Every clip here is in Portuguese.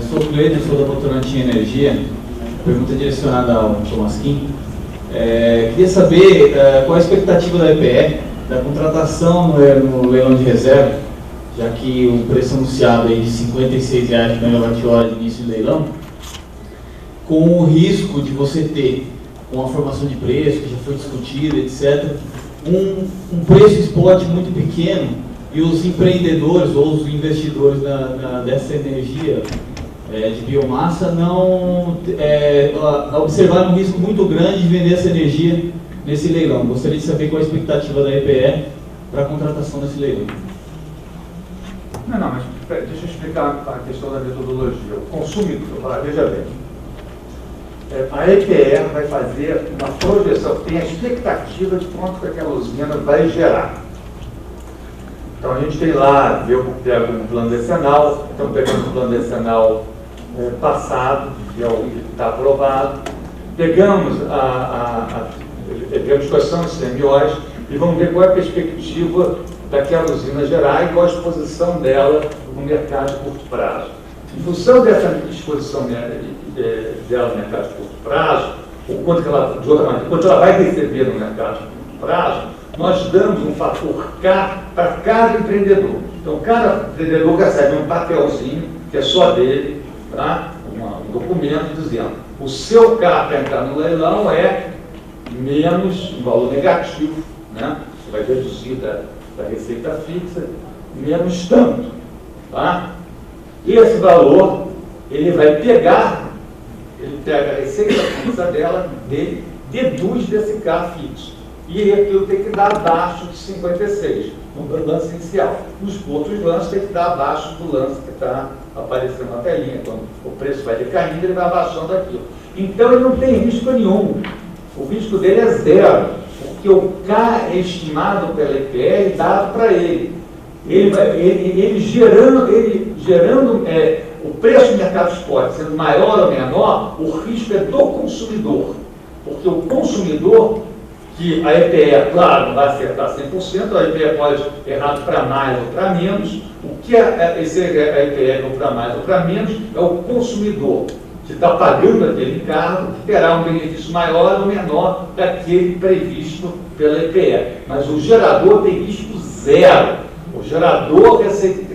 Sou o Cleiton, sou da Votorantim Energia. Pergunta direcionada ao Tomasquim. Queria saber qual a expectativa da EPE da contratação no leilão de reserva, já que o preço anunciado aí de R$ 56,00 por megawatt-hora de início de leilão, com o risco de você ter, com a formação de preço, que já foi discutida, etc., um preço spot muito pequeno e os empreendedores ou os investidores dessa energia de biomassa não observaram um risco muito grande de vender essa energia nesse leilão. Gostaria de saber qual a expectativa da EPE para a contratação desse leilão. Não, mas deixa eu explicar a questão da metodologia. O consumidor, veja bem, a EPE vai fazer uma projeção, tem a expectativa de quanto que aquela usina vai gerar. Então a gente tem lá, pega um plano decenal, então pegamos o plano decenal passado, que é o que está aprovado, pegamos vemos quais são os CMOs e vamos ver qual é a perspectiva daquela usina gerar e qual a exposição dela no mercado de curto prazo. Em função dessa exposição dela no mercado de curto prazo, ou quanto ela vai receber no mercado de curto prazo, nós damos um fator K para cada empreendedor. Então, cada empreendedor recebe um papelzinho, que é só dele, tá? Um documento dizendo o seu K para entrar no leilão é menos um valor negativo, né? Você vai reduzir da receita fixa, menos tanto. Tá? E esse valor, ele vai pegar, ele pega a receita fixa dele, deduz desse K fixo. E aquilo tem que dar abaixo de 56, no lance inicial. Nos outros lances tem que dar abaixo do lance que está aparecendo na telinha. Quando o preço vai decaindo, ele vai abaixando aquilo. Então ele não tem risco nenhum. O risco dele é zero, porque o K é estimado pela EPE e dado para ele. Ele gerando o preço do mercado spot sendo maior ou menor, o risco é do consumidor. Porque o consumidor, que a EPE, claro, não vai acertar 100%, a EPE pode errar para mais ou para menos. O que a EPE errou para mais ou para menos é o consumidor, que está pagando aquele encargo, que terá um benefício maior ou menor daquele previsto pela EPE. Mas o gerador tem risco zero. O gerador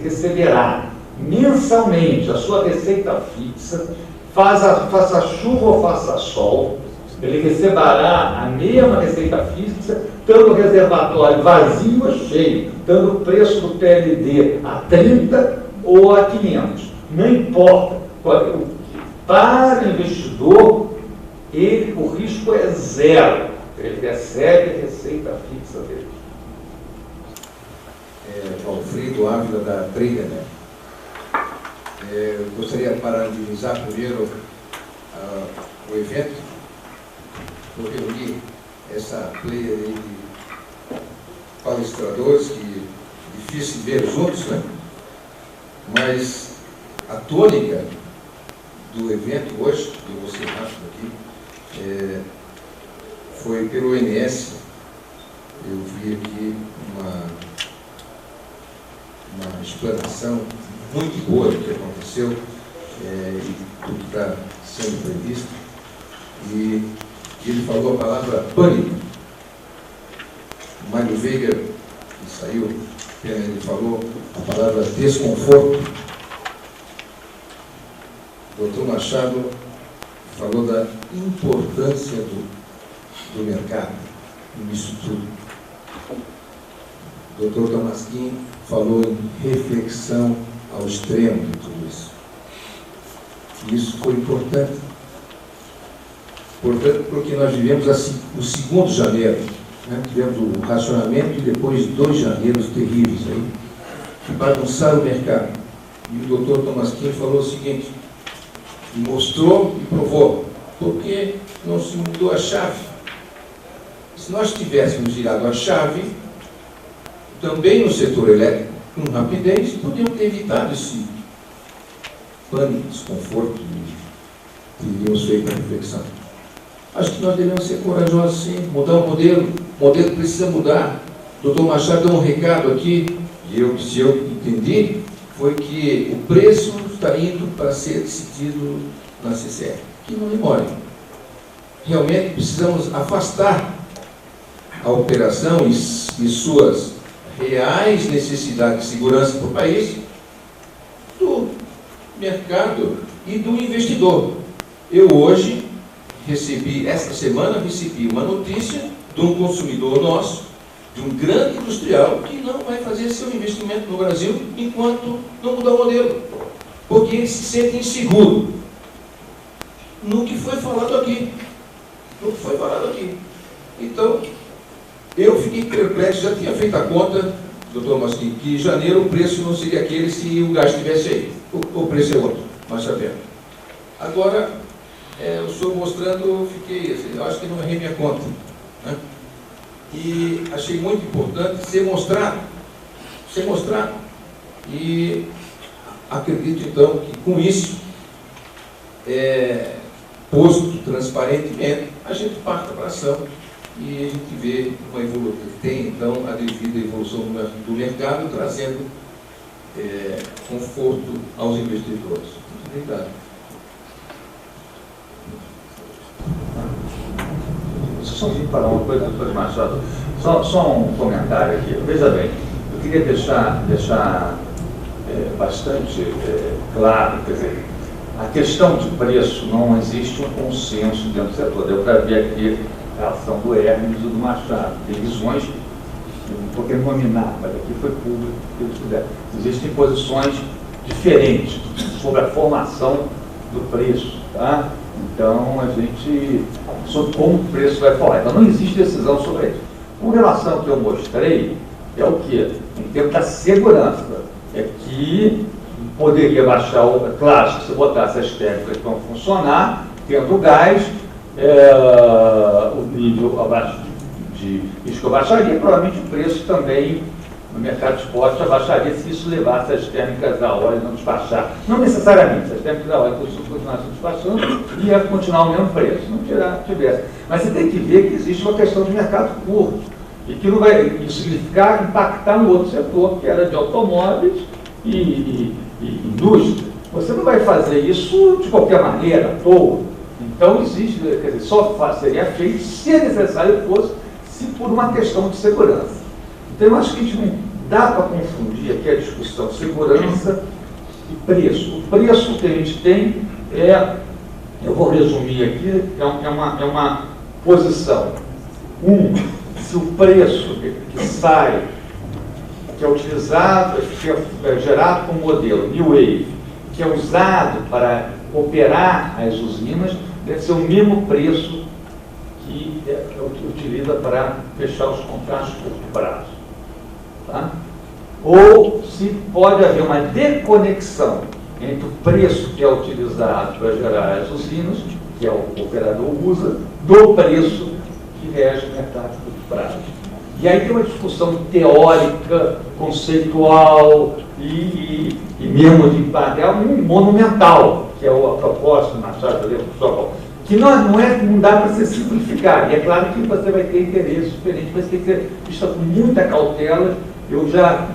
receberá mensalmente a sua receita fixa, faça chuva ou faça sol, ele receberá a mesma receita fixa, tanto o reservatório vazio ou cheio, tanto o preço do PLD a 30 ou a 500. Não importa. Para o investidor, o risco é zero. Ele recebe a receita fixa dele. Alfredo Ávila, da Trader, né? Gostaria de parabenizar primeiro o evento, por reunir essa pleia de palestradores, que é difícil ver juntos, né? Mas a tônica do evento hoje, eu vou ser rápido aqui, foi pelo ONS. Eu vi aqui uma explanação muito boa do que aconteceu e do que está sendo previsto. E ele falou a palavra pânico. O Mário Veiga, que saiu, ele falou a palavra desconforto. O doutor Machado falou da importância do mercado nisso tudo. O doutor Tomasquim falou em reflexão ao extremo de tudo isso. E isso foi importante. Portanto, porque nós vivemos assim, o 2º de janeiro, né? Tivemos o racionamento e depois 2 janeiros terríveis aí, que bagunçaram o mercado. E o doutor Tomasquim falou o seguinte, e mostrou e provou, porque não se mudou a chave. Se nós tivéssemos girado a chave, também no setor elétrico, com rapidez, podíamos ter evitado esse pânico, desconforto e teríamos feito a reflexão. Acho que nós devemos ser corajosos, sim, mudar o modelo. O modelo precisa mudar. O doutor Machado deu um recado aqui, e se eu entendi, foi que o preço está indo para ser decidido na CCE. Que não demore. Realmente precisamos afastar a operação e suas reais necessidades de segurança para o país do mercado e do investidor. Eu hoje esta semana recebi uma notícia de um consumidor nosso, de um grande industrial, que não vai fazer seu investimento no Brasil enquanto não mudar o modelo, porque ele se sente inseguro no que foi falado aqui. Então, eu fiquei perplexo, já tinha feito a conta, doutor Masquim, que em janeiro o preço não seria aquele se o gás estivesse aí. O preço é outro, mas sabendo. Agora, o senhor mostrando, eu fiquei, eu acho que não errei minha conta, né? E achei muito importante ser mostrado. E acredito, então, que com isso, posto transparentemente, a gente parte para a ação e a gente vê uma evolução, tem então a devida evolução do mercado, trazendo conforto aos investidores. Muito obrigado. Só falar uma coisa, doutor Machado, só um comentário aqui. Veja bem, eu queria deixar bastante claro, quer dizer, a questão de preço, não existe um consenso dentro do setor. Deu para ver aqui a ação do Hermes e do Machado. Tem visões, não estou querendo nominar, mas aqui foi público que eles puderam. Existem posições diferentes sobre a formação do preço, tá? Então, a gente, sobre como o preço vai falar. Então, não existe decisão sobre isso. Com relação ao que eu mostrei, é o quê? Em termos da segurança, é que poderia baixar, claro, se você botasse as técnicas que vão funcionar, tendo gás, o nível abaixo de risco abaixaria, provavelmente o preço também no mercado de esporte abaixaria se isso levasse as térmicas a óleo não despachar. Não necessariamente, se as térmicas a óleo continuassem despachando, ia continuar o mesmo preço, não tivesse. Mas você tem que ver que existe uma questão de mercado curto, e que não vai isso significar impactar no outro setor, que era de automóveis e indústria. Você não vai fazer isso de qualquer maneira, à toa. Então existe, quer dizer, só seria feito se necessário fosse, se por uma questão de segurança. Então eu acho que a gente não dá para confundir aqui a discussão segurança e preço. O preço que a gente tem eu vou resumir aqui, é uma posição. Se o preço que sai, que é utilizado, que é gerado com o modelo New Wave, que é usado para operar as usinas, deve ser o mesmo preço que utiliza para fechar os contratos de curto prazo. Tá? Ou se pode haver uma desconexão entre o preço que é utilizado para gerar as usinas, que é o operador usa, do preço que rege o mercado de curto prazo. E aí tem uma discussão teórica, conceitual e mesmo de papel monumental, que é a proposta do Machado, que não dá para se simplificar. E é claro que você vai ter interesses diferentes, mas tem que ser vista com muita cautela. Eu já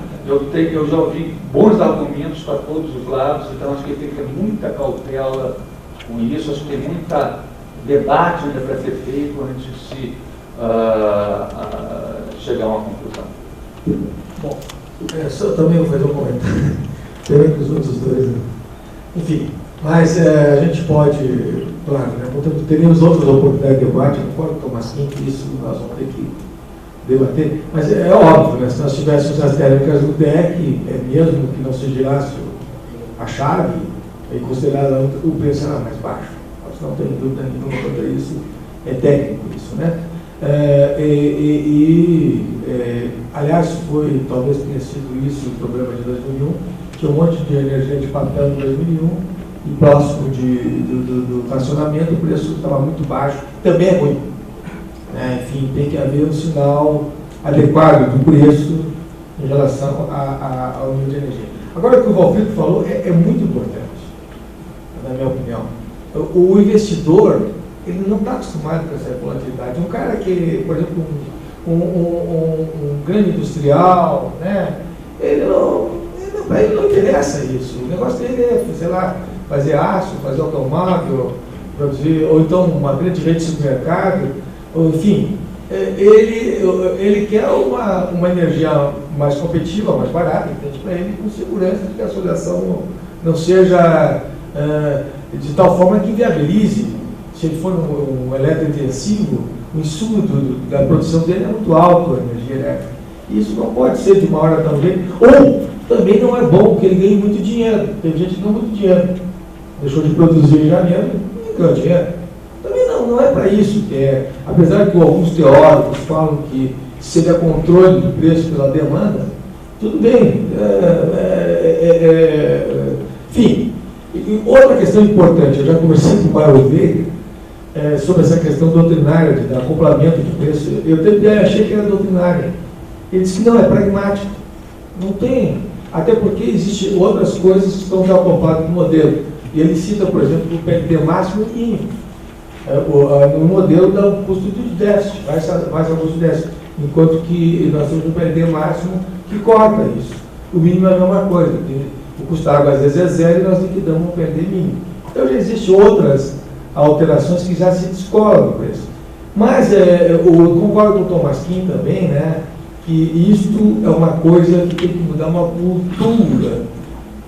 ouvi bons argumentos para todos os lados, então acho que tem que ter muita cautela com isso. Acho que tem muito debate ainda para ser feito antes de se chegar a uma conclusão. Bom, só também vou fazer um comentário, também com os outros dois. Né? Enfim, mas a gente pode, claro, né, teremos outras oportunidades de debate, eu concordo com o Masquim que isso nós vamos ter que debater, mas é óbvio, né, se nós tivéssemos as térmicas do DEC, mesmo que não se girasse a chave, e considerado o preço era mais baixo. Nós não temos dúvida nenhuma quanto a isso, é técnico isso, né? Aliás, talvez tenha sido isso o problema de 2001, tinha um monte de energia de papel em 2001, e próximo do fracionamento o preço estava muito baixo, também é ruim. Enfim, tem que haver um sinal adequado do preço em relação ao nível de energia. Agora, o que o Valfrito falou é muito importante, na minha opinião. O investidor, ele não está acostumado com essa volatilidade. Um cara que, por exemplo, um grande industrial, né, ele não Para ele não interessa isso. O negócio dele é, sei lá, fazer aço, fazer automóvel, produzir, ou então uma grande rede de supermercado, ou, enfim. Ele quer uma energia mais competitiva, mais barata, entende? Para ele, com segurança de que a solução não seja de tal forma que inviabilize. Se ele for um eletrointensivo, o insumo da produção dele é muito alto, a energia elétrica. Isso não pode ser de uma hora para outra. Ou também não é bom que ele ganhe muito dinheiro. Tem gente que ganha muito dinheiro. Deixou de produzir em janeiro e ganhou dinheiro. Também não é para isso que é. Apesar que alguns teóricos falam que seria controle do preço pela demanda, tudo bem. Enfim, outra questão importante, eu já conversei com o Mário Veiga sobre essa questão doutrinária, de acoplamento de preço. Eu achei que era doutrinária. Ele disse que não, é pragmático. Não tem. Até porque existem outras coisas que estão já acopladas no modelo. E ele cita, por exemplo, o PLD máximo e mínimo. No modelo dá um custo de déficit, mais ao custo de déficit. Enquanto que nós temos um PLD máximo que corta isso. O mínimo é a mesma coisa. O custo da água às vezes é zero e nós liquidamos um PLD mínimo. Então já existem outras alterações que já se descolam no preço. Mas eu concordo com o Thomas Kim também, né, que isto é uma coisa que tem que mudar uma cultura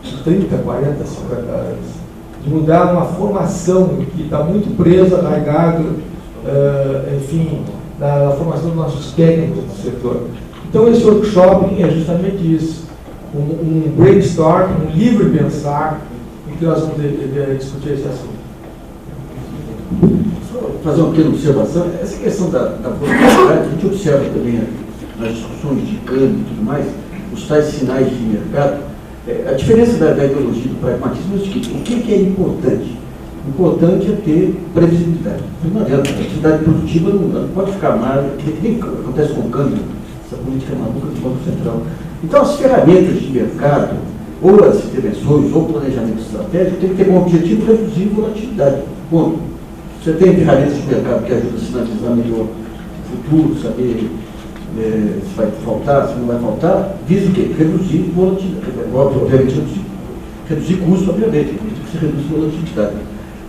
de 30, 40, 50 anos. De mudar uma formação que está muito presa, arraigado, enfim, na formação dos nossos técnicos do setor. Então esse workshop é justamente isso. Um brainstorm, um livre pensar, em que nós vamos discutir esse assunto. Só fazer uma pequena observação. Essa questão da volatilidade, a gente observa também nas discussões de câmbio e tudo mais, os tais sinais de mercado. A diferença da ideologia do pragmatismo é o seguinte: o que é importante? O importante é ter previsibilidade. Não adianta, a atividade produtiva não pode ficar mais, que nem acontece com o câmbio, essa política maluca do Banco Central. Então, as ferramentas de mercado, ou as intervenções, ou o planejamento estratégico, tem que ter como objetivo reduzir volatilidade. Ponto. Você tem ferramentas de mercado que ajudam a sinalizar melhor o futuro, saber se vai faltar, se não vai faltar, visa o quê? Reduzir volatilidade. Obviamente, reduzir custo, obviamente, que se reduz volatilidade.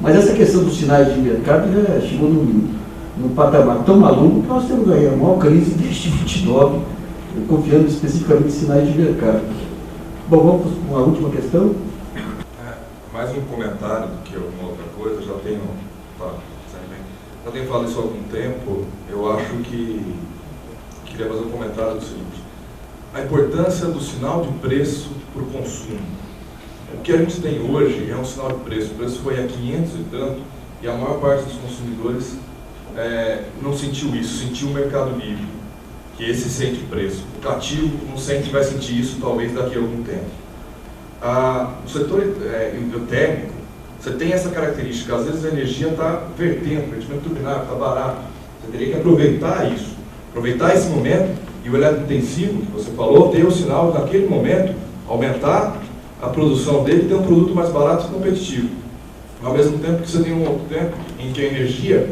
Mas essa questão dos sinais de mercado já chegou num patamar tão maluco que nós temos aí a maior crise desde 29, confiando especificamente em sinais de mercado. Bom, vamos com a última questão. Mais um comentário do que alguma outra coisa, já tenho falado isso há algum tempo. Eu acho que queria fazer um comentário do seguinte: a importância do sinal de preço para o consumo. O que a gente tem hoje é um sinal de preço. O preço foi a 500 e tanto, e a maior parte dos consumidores não sentiu isso, sentiu o mercado livre, que esse sente preço. O cativo não sente, vai sentir isso talvez daqui a algum tempo. O setor térmico, você tem essa característica, às vezes a energia está vertendo, o rendimento turbinário está barato. Você teria que aproveitar isso, aproveitar esse momento, e o eletrointensivo, que você falou, ter o sinal naquele momento, aumentar a produção dele e ter um produto mais barato e competitivo. Ao mesmo tempo que você tem um outro tempo em que a energia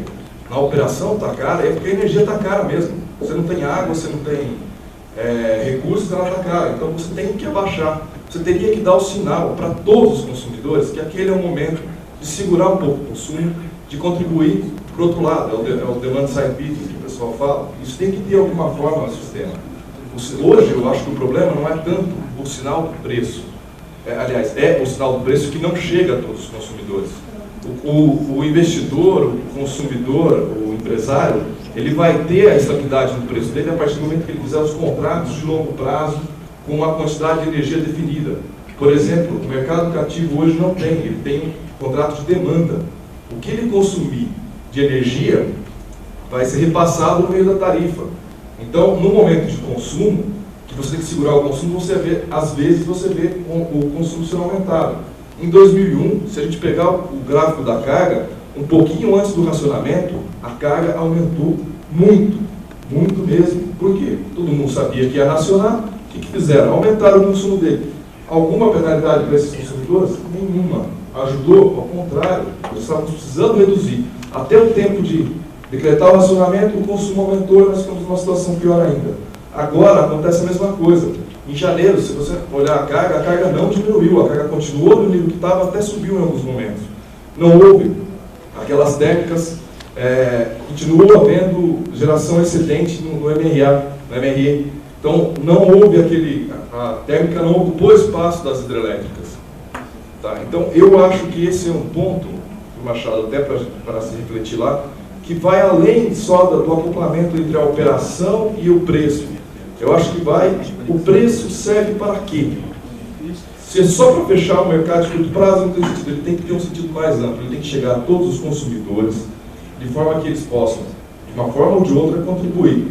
na operação está cara, é porque a energia está cara mesmo. Você não tem água, você não tem recursos, ela está cara. Então você tem que abaixar. Você teria que dar o sinal para todos os consumidores que aquele é o momento de segurar um pouco o consumo, de contribuir para o outro lado, é o demand side bidding que o pessoal fala. Isso tem que ter alguma forma no sistema. Hoje eu acho que o problema não é tanto o sinal do preço. Aliás, é o sinal do preço que não chega a todos os consumidores. O investidor, o consumidor, o empresário, ele vai ter a estabilidade no preço dele a partir do momento que ele fizer os contratos de longo prazo com uma quantidade de energia definida. Por exemplo, o mercado cativo hoje não tem, ele tem um contrato de demanda. O que ele consumir de energia vai ser repassado no meio da tarifa. Então, no momento de consumo, que você tem que segurar o consumo, você vê, às vezes você vê o consumo sendo aumentado. Em 2001, se a gente pegar o gráfico da carga, um pouquinho antes do racionamento, a carga aumentou muito, muito mesmo. Por quê? Todo mundo sabia que ia racionar. O que fizeram? Aumentaram o consumo dele. Alguma penalidade para esses consumidores? Nenhuma. Ajudou? Ao contrário, nós estávamos precisando reduzir. Até o tempo de decretar o racionamento, o consumo aumentou e nós ficamos numa situação pior ainda. Agora acontece a mesma coisa. Em janeiro, se você olhar a carga não diminuiu, a carga continuou no nível que estava, até subiu em alguns momentos. Não houve aquelas térmicas, continuou havendo geração excedente no MRE. Então, não houve a térmica não ocupou espaço das hidrelétricas. Tá? Então, eu acho que esse é um ponto, Machado, até para se refletir lá, que vai além só do acoplamento entre a operação e o preço. Eu acho que o preço serve para quê? Se é só para fechar o mercado de curto prazo, não tem sentido. Ele tem que ter um sentido mais amplo, ele tem que chegar a todos os consumidores, de forma que eles possam, de uma forma ou de outra, contribuir.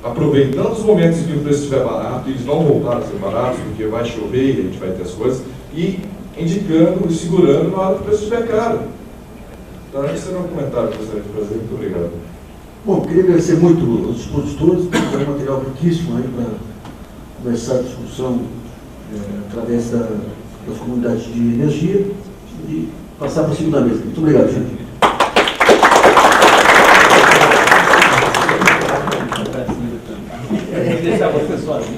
Aproveitando os momentos em que o preço estiver barato, eles vão voltar a ser baratos, porque vai chover e a gente vai ter as coisas, e indicando e segurando na hora que o preço estiver caro. Então, esse era um comentário que eu gostaria de fazer. Muito obrigado. Bom, queria agradecer muito aos expositores, é um material riquíssimo aí para conversar a discussão através das comunidades de energia e passar para a segunda mesa. Muito obrigado, gente. Deixar você sozinho.